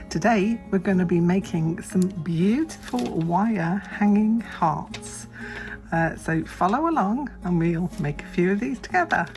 Today we're going to be making some beautiful wire hanging hearts. So follow along and we'll make a few of these together.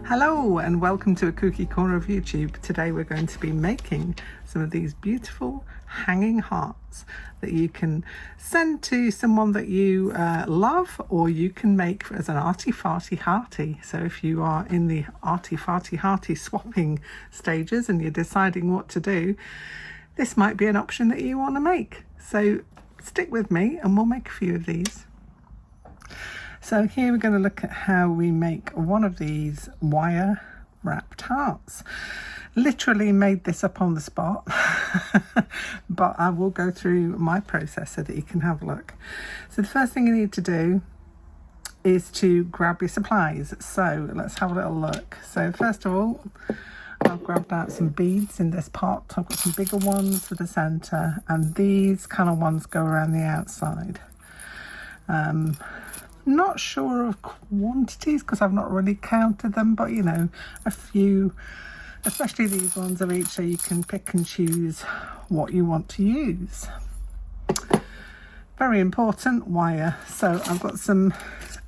Hello and welcome to a kooky corner of YouTube. Today we're going to be making some of these beautiful hanging hearts that you can send to someone that you love, or you can make as an Arty, Farty, Hearty. So if you are in the Arty, Farty, Hearty swapping stages and you're deciding what to do, this might be an option that you want to make. So stick with me and we'll make a few of these. So here we're going to look at how we make one of these wire wrapped hearts. Literally made this up on the spot, but I will go through my process so that you can have a look. So the first thing you need to do is to grab your supplies. So let's have a little look. So first of all, I've grabbed out some beads in this pot. I've got some bigger ones for the centre, and these kind of ones go around the outside. Not sure of quantities because I've not really counted them, but you know, a few, especially these ones of each, so you can pick and choose what you want to use. Very important wire. So I've got some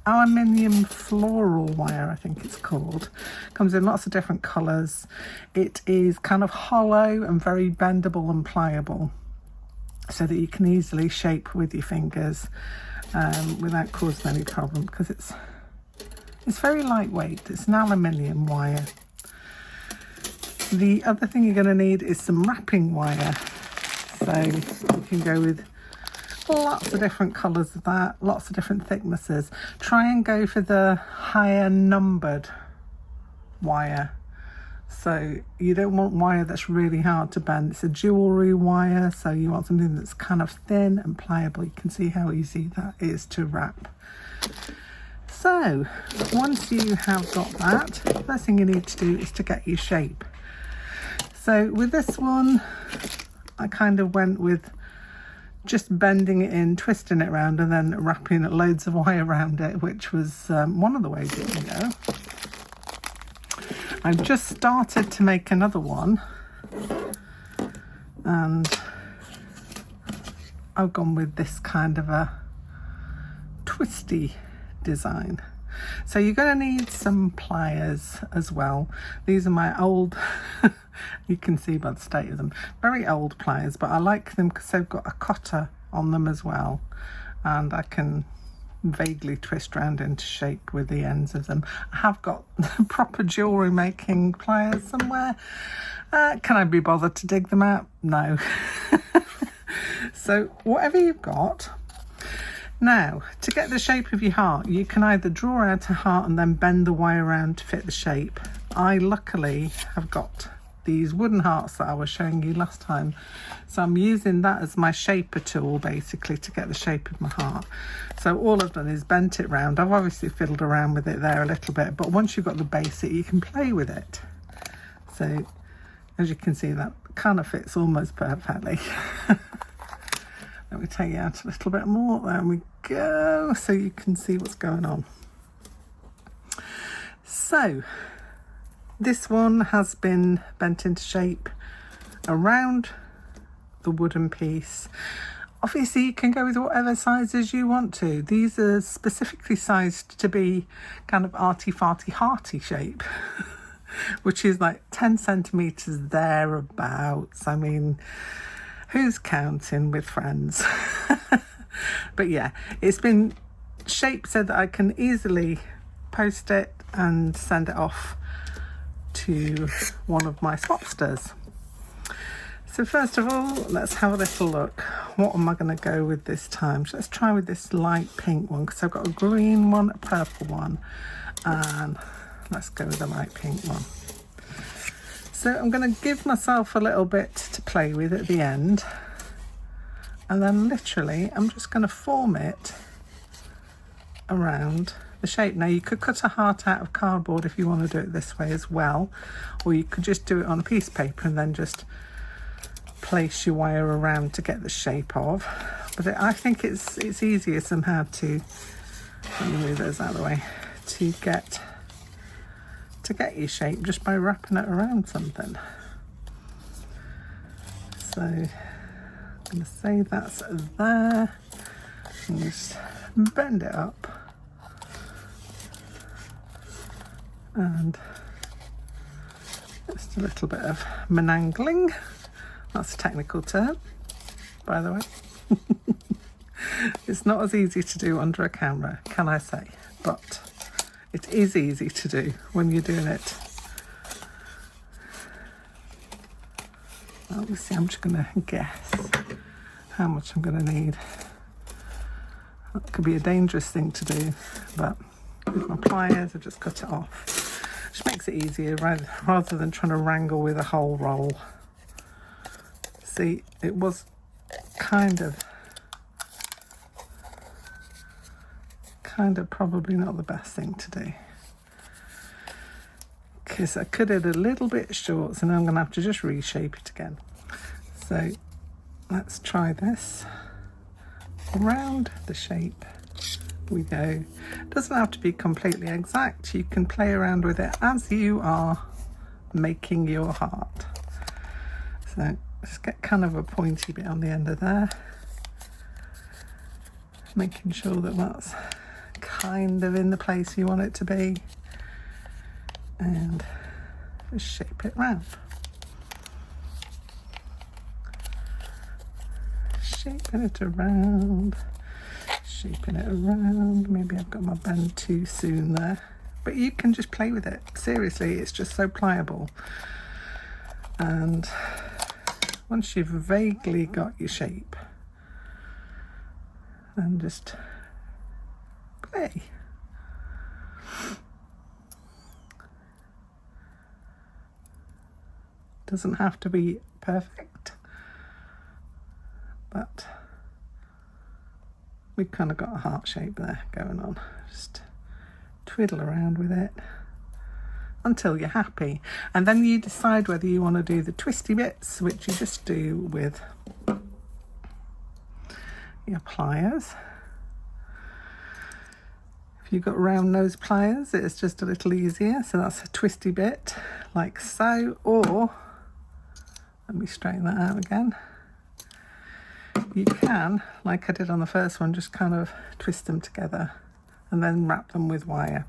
aluminium floral wire, I think it's called. Comes in lots of different colours. It is kind of hollow and very bendable and pliable, so that you can easily shape with your fingers without causing any problem, because it's very lightweight. It's an aluminium wire. The other thing you're going to need is some wrapping wire. So you can go with lots of different colours of that, lots of different thicknesses. Try and go for the higher numbered wire. So you don't want wire that's really hard to bend. It's a jewellery wire, so you want something that's kind of thin and pliable. You can see how easy that is to wrap. So once you have got that, the first thing you need to do is to get your shape. So with this one, I kind of went with just bending it in, twisting it around, and then wrapping loads of wire around it, which was one of the ways it can go. I've just started to make another one, and I've gone with this kind of a twisty design. So you're going to need some pliers as well. These are my old, you can see by the state of them, very old pliers, but I like them because they've got a cotter on them as well, and I can vaguely twist round into shape with the ends of them. I have got proper jewellery making pliers somewhere. Can I be bothered to dig them out? No. So whatever you've got. Now, to get the shape of your heart, you can either draw out a heart and then bend the wire around to fit the shape. I luckily have got these wooden hearts that I was showing you last time, so I'm using that as my shaper tool basically to get the shape of my heart. So all I've done is bent it round. I've obviously fiddled around with it there a little bit, but once you've got the basic, you can play with it. So as you can see, that kind of fits almost perfectly. Let me take it out a little bit more. There we go, so you can see what's going on. So this one has been bent into shape around the wooden piece. Obviously you can go with whatever sizes you want to. These are specifically sized to be kind of Arty, Farty, Hearty shape, which is like 10 centimetres thereabouts. I mean, who's counting with friends? But yeah, it's been shaped so that I can easily post it and send it off to one of my swapsters. So first of all, let's have a little look. What am I going to go with this time? So let's try with this light pink one, because I've got a green one, a purple one, and let's go with the light pink one. So I'm going to give myself a little bit to play with at the end, and then literally I'm just going to form it around the shape. Now you could cut a heart out of cardboard if you want to do it this way as well, or you could just do it on a piece of paper and then just place your wire around to get the shape of. but I think it's easier somehow to, let me move those out of the way, to get your shape just by wrapping it around something. So I'm going to say that's there, and just bend it up, and just a little bit of menangling. That's a technical term, by the way. It's not as easy to do under a camera, can I say, but it is easy to do when you're doing it. Well, let's see, I'm just going to guess how much I'm going to need. That could be a dangerous thing to do, but with my pliers I just cut it off. Which makes it easier rather than trying to wrangle with a whole roll. See, it was kind of probably not the best thing to do, because I cut it a little bit short, so now I'm going to have to just reshape it again. So let's try this. Around the shape we go. It doesn't have to be completely exact. You can play around with it as you are making your heart. So just get kind of a pointy bit on the end of there, making sure that that's kind of in the place you want it to be, and just shape it round. Shaping it around, shaping it around. Maybe I've got my bend too soon there, but you can just play with it. Seriously, it's just so pliable. And once you've vaguely got your shape, then just play. Doesn't have to be perfect, but we've kind of got a heart shape there going on. Just twiddle around with it until you're happy, and then you decide whether you want to do the twisty bits, which you just do with your pliers. If you've got round nose pliers, it's just a little easier, so that's a twisty bit like so. Or let me straighten that out again. You can, like I did on the first one, just kind of twist them together and then wrap them with wire.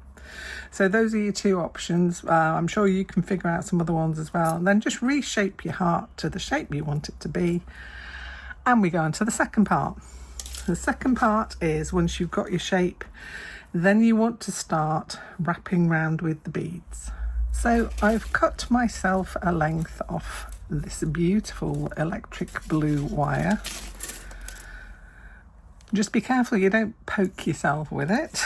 So those are your two options. I'm sure you can figure out some other ones as well, and then just reshape your heart to the shape you want it to be. And we go on to the second part. The second part is, once you've got your shape, then you want to start wrapping round with the beads. So I've cut myself a length off this beautiful electric blue wire. Just be careful you don't poke yourself with it.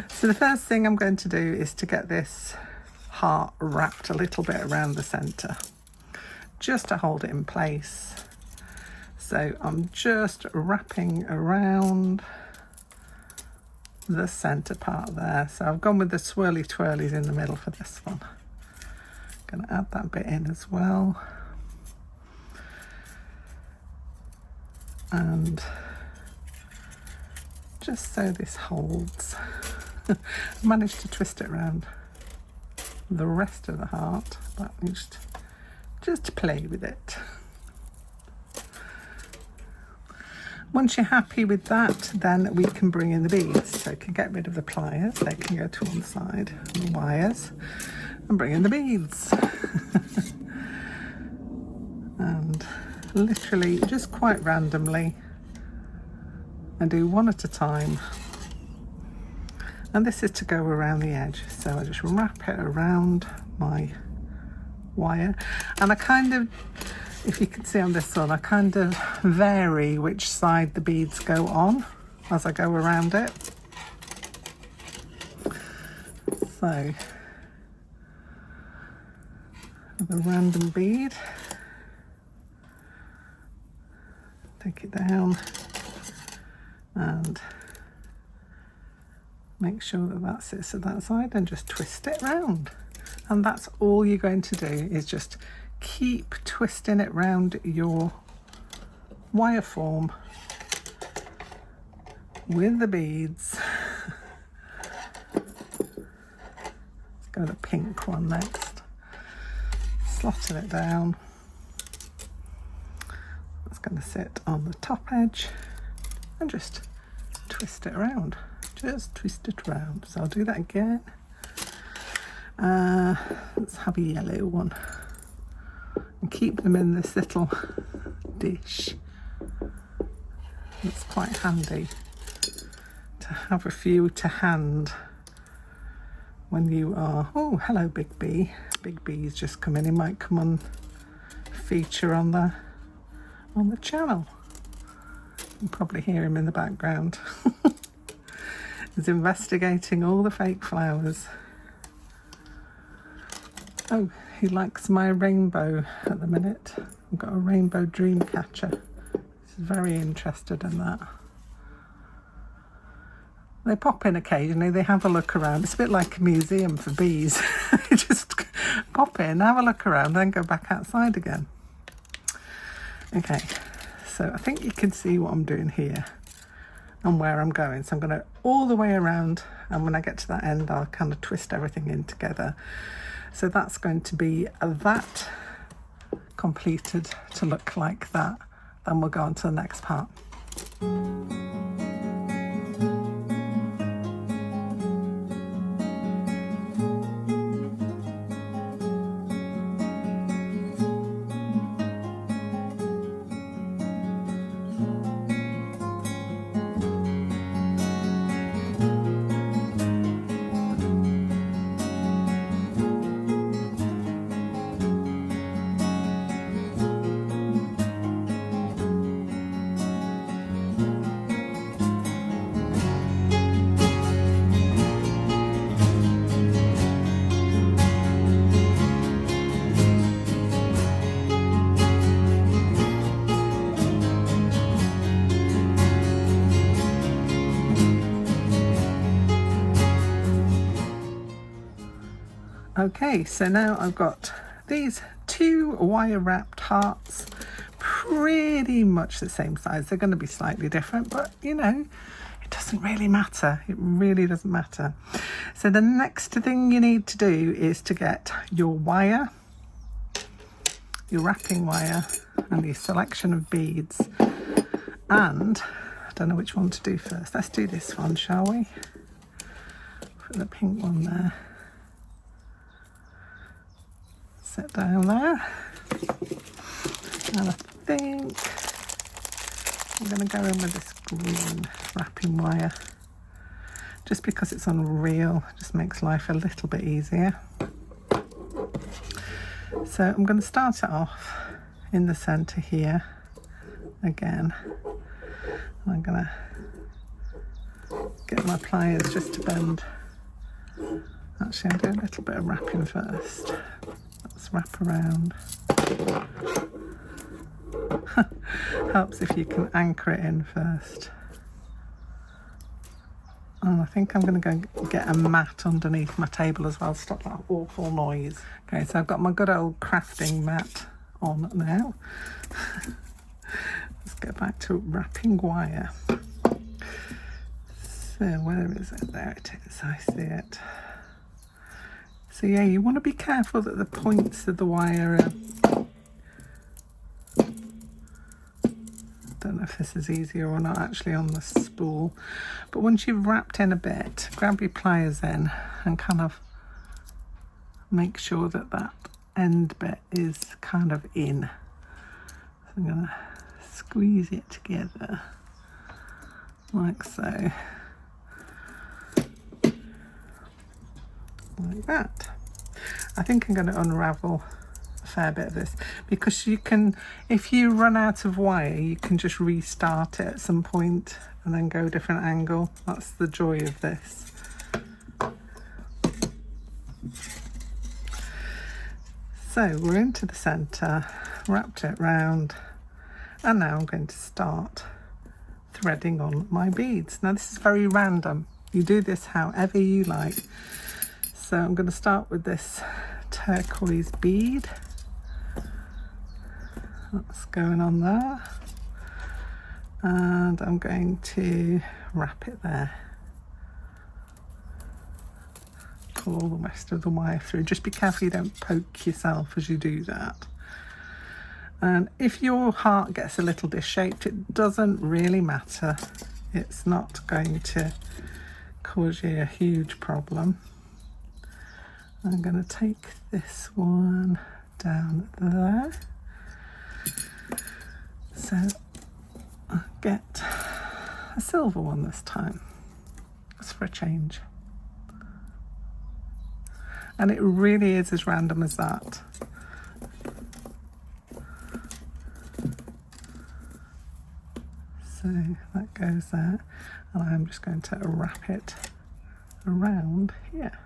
So the first thing I'm going to do is to get this heart wrapped a little bit around the centre, just to hold it in place. So I'm just wrapping around the centre part there. So I've gone with the swirly twirlies in the middle for this one. Going to add that bit in as well. And just so this holds, I managed to twist it around the rest of the heart, but just play with it. Once you're happy with that, then we can bring in the beads. So you can get rid of the pliers, they can go to one side, the wires, and bring in the beads. And literally, just quite randomly, I do one at a time. And this is to go around the edge. So I just wrap it around my wire. And I kind of, if you can see on this one, I kind of vary which side the beads go on as I go around it. So, the random bead, take it down and make sure that that sits at that side and just twist it round. And that's all you're going to do, is just keep twisting it round your wire form with the beads. Let's go the pink one next. Slotting it down. It's going to sit on the top edge and just twist it around. Just twist it around. So I'll do that again. Let's have a yellow one and keep them in this little dish. It's quite handy to have a few to hand when you are, oh hello Big B. Big B's just come in. He might come on feature on the channel. You can probably hear him in the background. He's investigating all the fake flowers. Oh, he likes my rainbow at the minute. I've got a rainbow dream catcher. He's very interested in that. They pop in occasionally, they have a look around. It's a bit like a museum for bees. They just pop in, have a look around, then go back outside again. Okay, so I think you can see what I'm doing here and where I'm going. So I'm going to all the way around, and when I get to that end, I'll kind of twist everything in together. So that's going to be that completed to look like that. Then we'll go on to the next part. Okay, so now I've got these two wire wrapped hearts, pretty much the same size. They're going to be slightly different, but you know, it doesn't really matter. It really doesn't matter. So the next thing you need to do is to get your wire, your wrapping wire, and your selection of beads. And I don't know which one to do first. Let's do this one, shall we? Put the pink one there. Sit down there, and I think I'm going to go in with this green wrapping wire, just because it's unreal. It just makes life a little bit easier. So I'm going to start it off in the centre here again. I'm going to get my pliers just to bend. Actually, I'll do a little bit of wrapping first. Let's wrap around. Helps if you can anchor it in first. And I think I'm going to go get a mat underneath my table as well, stop that awful noise. Okay, so I've got my good old crafting mat on now. Let's get back to wrapping wire. So where is it? There it is, I see it. So yeah, you want to be careful that the points of the wire are... Don't know if this is easier or not actually on the spool, but once you've wrapped in a bit, grab your pliers in and kind of make sure that that end bit is kind of in. So I'm going to squeeze it together like so. Like that. I think I'm going to unravel a fair bit of this, because you can, if you run out of wire, you can just restart it at some point and then go a different angle. That's the joy of this. So we're into the centre, wrapped it round, and now I'm going to start threading on my beads. Now this is very random. You do this however you like. So I'm going to start with this turquoise bead. That's going on there. and I'm going to wrap it there. Pull all the rest of the wire through. Just be careful you don't poke yourself as you do that. And if your heart gets a little disshaped, it doesn't really matter. It's not going to cause you a huge problem. I'm going to take this one down there. So I'll get a silver one this time, just for a change. And it really is as random as that. So that goes there, and I'm just going to wrap it around here.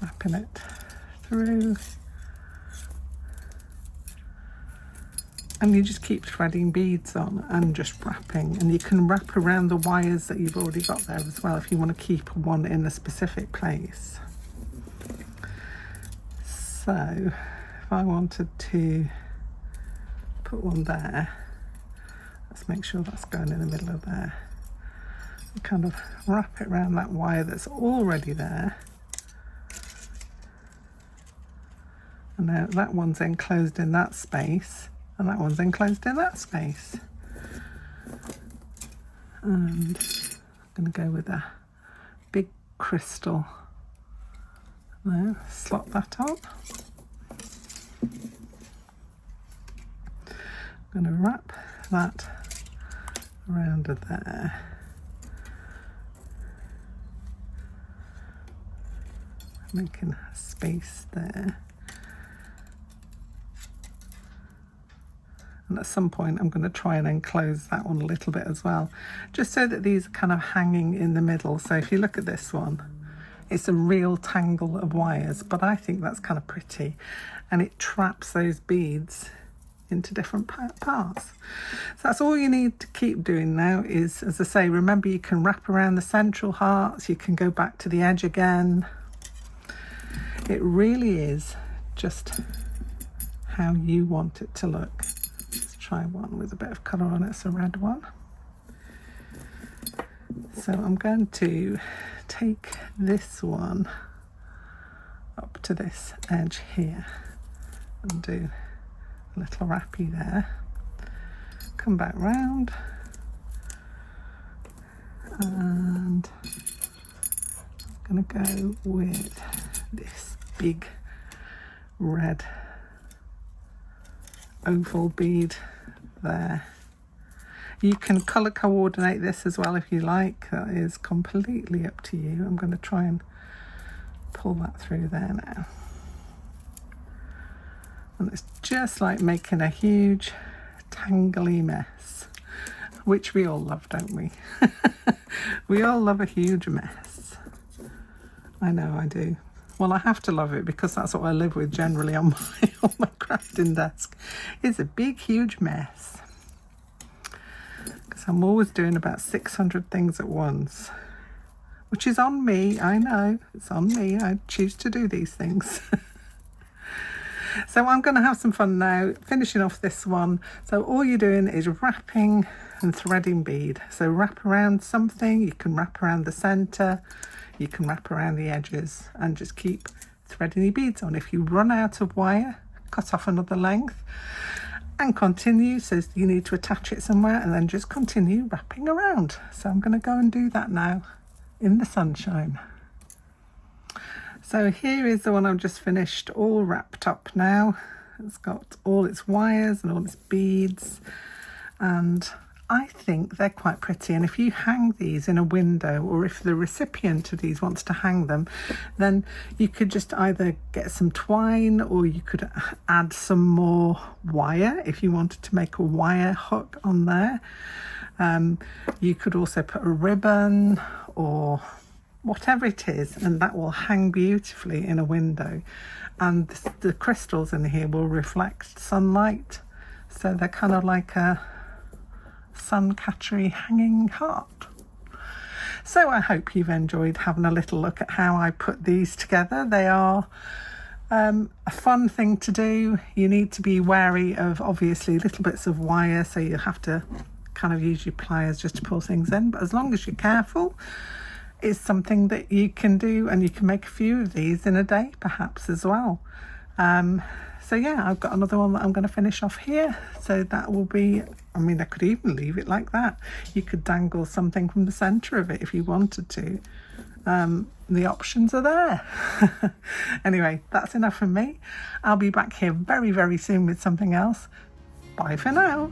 Wrapping it through. And you just keep threading beads on and just wrapping, and you can wrap around the wires that you've already got there as well if you want to keep one in a specific place. So if I wanted to put one there, let's make sure that's going in the middle of there. And kind of wrap it around that wire that's already there. And now that one's enclosed in that space, and that one's enclosed in that space. And I'm going to go with a big crystal. Now, slot that on. I'm going to wrap that around there. Making a space there. And at some point I'm going to try and enclose that one a little bit as well, just so that these are kind of hanging in the middle. So if you look at this one, it's a real tangle of wires, but I think that's kind of pretty, and it traps those beads into different parts. So that's all you need to keep doing now is, as I say, remember you can wrap around the central hearts, you can go back to the edge again. It really is just how you want it to look. Let's try one with a bit of colour on it. It's a red one. So I'm going to take this one up to this edge here and do a little wrappy there. Come back round and I'm going to go with this big red oval bead there. You can colour coordinate this as well if you like. That is completely up to you. I'm going to try and pull that through there now. And it's just like making a huge tangly mess, which we all love, don't we? We all love a huge mess. I know I do. Well, I have to love it because that's what I live with generally on my crafting desk. It's a big, huge mess. Because I'm always doing about 600 things at once, which is on me. I know, it's on me. I choose to do these things. So I'm going to have some fun now, finishing off this one. So all you're doing is wrapping and threading bead. So wrap around something, you can wrap around the centre, you can wrap around the edges and just keep threading your beads on. If you run out of wire, cut off another length and continue. So you need to attach it somewhere and then just continue wrapping around. So I'm going to go and do that now in the sunshine. So here is the one I've just finished, all wrapped up now. It's got all its wires and all its beads, and I think they're quite pretty. And if you hang these in a window, or if the recipient of these wants to hang them, then you could just either get some twine, or you could add some more wire if you wanted to make a wire hook on there. You could also put a ribbon or whatever it is, and that will hang beautifully in a window. And the crystals in here will reflect sunlight, so they're kind of like a sun-catchery hanging heart. So I hope you've enjoyed having a little look at how I put these together. They are A fun thing to do. You need to be wary of obviously little bits of wire, so you have to kind of use your pliers just to pull things in, but as long as you're careful, it's something that you can do, and you can make a few of these in a day perhaps as well. So yeah, I've got another one that I'm going to finish off here. So that will be, I mean, I could even leave it like that. You could dangle something from the centre of it if you wanted to. The options are there. Anyway, that's enough from me. I'll be back here very, very soon with something else. Bye for now.